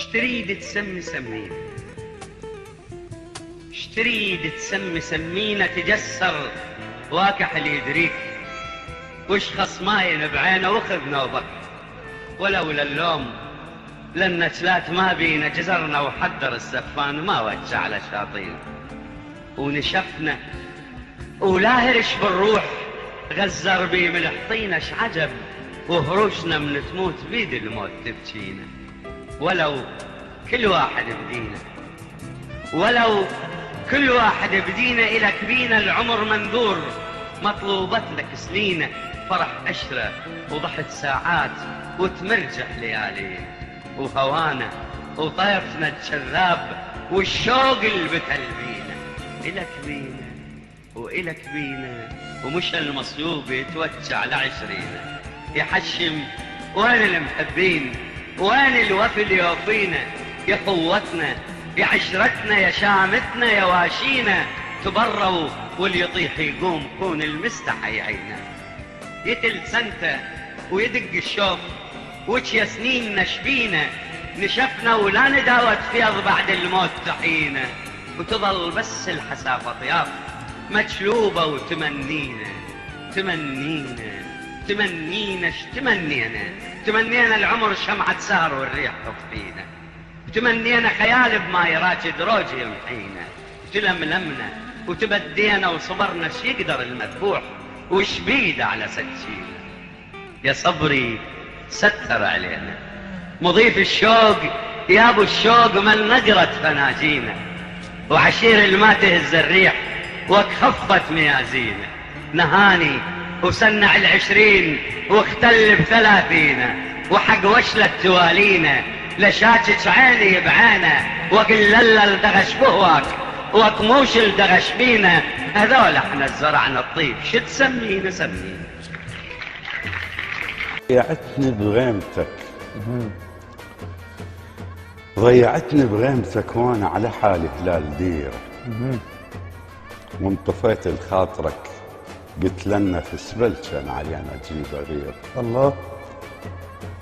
تريد تسمي سمينا، تريد تسمي سمينا، تجسر واكح يدريك، وش خصماين بعينه وخذ نوبك، ولولا اللوم لان شلات ما بينا، جزرنا وحضر السفان ما وجه على شاطين، ونشفنا ولا هرش بالروح، غزر بي من حطينا عجب، وهروشنا من تموت بيد الموت تبكينا. ولو كل واحد بدينا، ولو كل واحد بدينا، إلك بينا العمر منذور، مطلوبت لك سنينه، فرح أشرة وضحت ساعات وتمرجح ليالينا، وهوانا وطيفنا الشذاب والشوق اللي بتلبينا، إلك بينا وإلك بينا، ومش المصيوب يتوجع لعشرينا، يحشم وين المحبين، وين الوفي اللي يوفينا، يا قوتنا يا عشرتنا يا شامتنا يا واشينا، تبروا واللي يطيح يقوم كون المستحي عينا، يتل سنته ويدق الشوف وش يا سنين نشبينا، نشفنا ولا نداوت فيض بعد الموت تحينا، وتظل بس الحسافة طياف مجلوبة وتمنينا، تمنينا تمنينا تمنينا، تمنينا العمر شمعة سهر والريح تطفينا، تمنينا خيال بما يراجد روجي يمحينا، تلملمنا وتبدينا وصبرنا ش يقدر المذبوح وش بيد على سجينا، يا صبري ستر علينا مضيف الشوق، يا ابو الشوق من نقرت فناجينا، وعشير الما تهز الريح وكخفت ميازينا، نهاني وسنع 20 واختل ب30، وحق وشلة توالينا، لشاتش عيني بعينه، وقلل الدغش بهواك وقموش الدغش بينا، هذول احنا زرعنا الطيب، شو تسمينا سمينا. ضيعتني بغيمتك، ضيعتني بغيمتك وانا على حالي هلال ديره، وانطفيت لخاطرك قلت لنا في سبلشن علينا اجيب غير الله،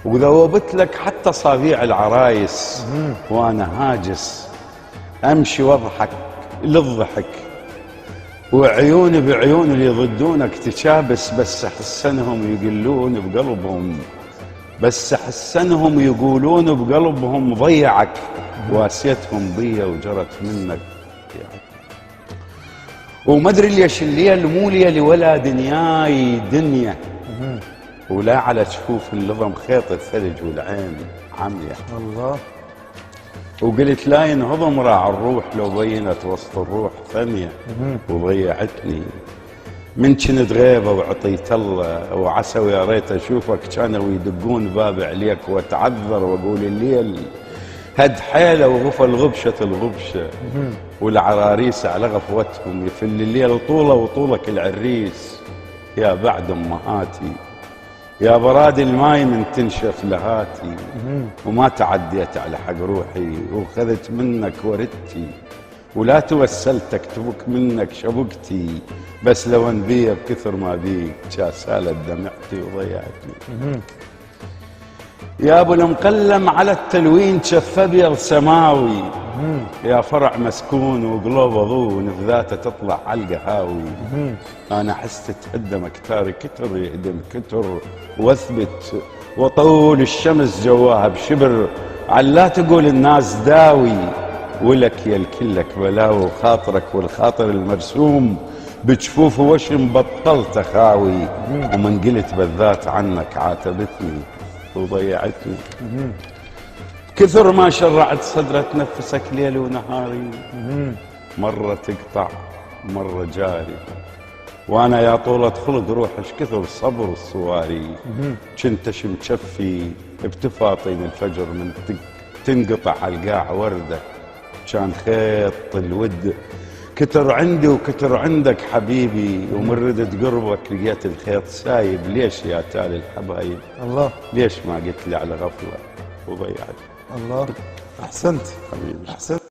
وذوبت لك حتى صابيع العرايس وانا هاجس امشي واضحك للضحك، وعيوني بعيون اللي يضدونك تشابس، بس احسنهم يقولون بقلبهم، بس احسنهم يقولون بقلبهم ضيعك، واسيتهم بيا وجرت منك يعني. وما ادري ليش الليل مو ليلي ولا دنياي دنيا، ولا على شفوف اللظم خيط الثلج والعين عمية الله، وقلت لا ينهضم راع الروح لو بينت وسط الروح ثانية، وضيعتني من كنت غيبة وعطيت الله، وعسى ويا ريت اشوفك كانوا يدقون بابي عليك، واتعذر واقول الليل هد حيله وغفل غبشة الغبشة، والعراريس على غفوتهم يفل الليل طوله وطولك العريس، يا بعد امهاتي يا براد الماي من تنشف لهاتي، وما تعديت على حق روحي وخذت منك وردتي، ولا توسلتك تبك منك شبكتي، بس لو انبيه بكثر ما بيك سالت دمعتي وضيعتني. يا ابو المقلم على التلوين شف ابيض سماوي، يا فرع مسكون وقلوب ضو نفذاته تطلع على القهاوي، انا حس تتهدم اكتاري كتر يهدم كتر واثبت، وطول الشمس جواها بشبر، علا تقول الناس داوي، ولك يا الكلك بلاوي، وخاطرك والخاطر المرسوم بجفوف وش مبطلت خاوي، ومن قلت بالذات عنك عاتبتني وضيعتني، كثر ما شرعت صدرة تنفسك ليلي ونهاري، مرة تقطع مرة جاري، وانا يا طولة خلق روحش كثر صبر الصواري، كنتش متشفي بتفاطين الفجر من تنقطع على القاع وردة، كان خيط الود كتر عندي وكتر عندك حبيبي، ومن ردة قربك لقيت الخيط سايب، ليش يا تالي الحبايب الله، ليش ما قلت لي على غفلة وضيعت. الله، احسنت حبيبي احسنت.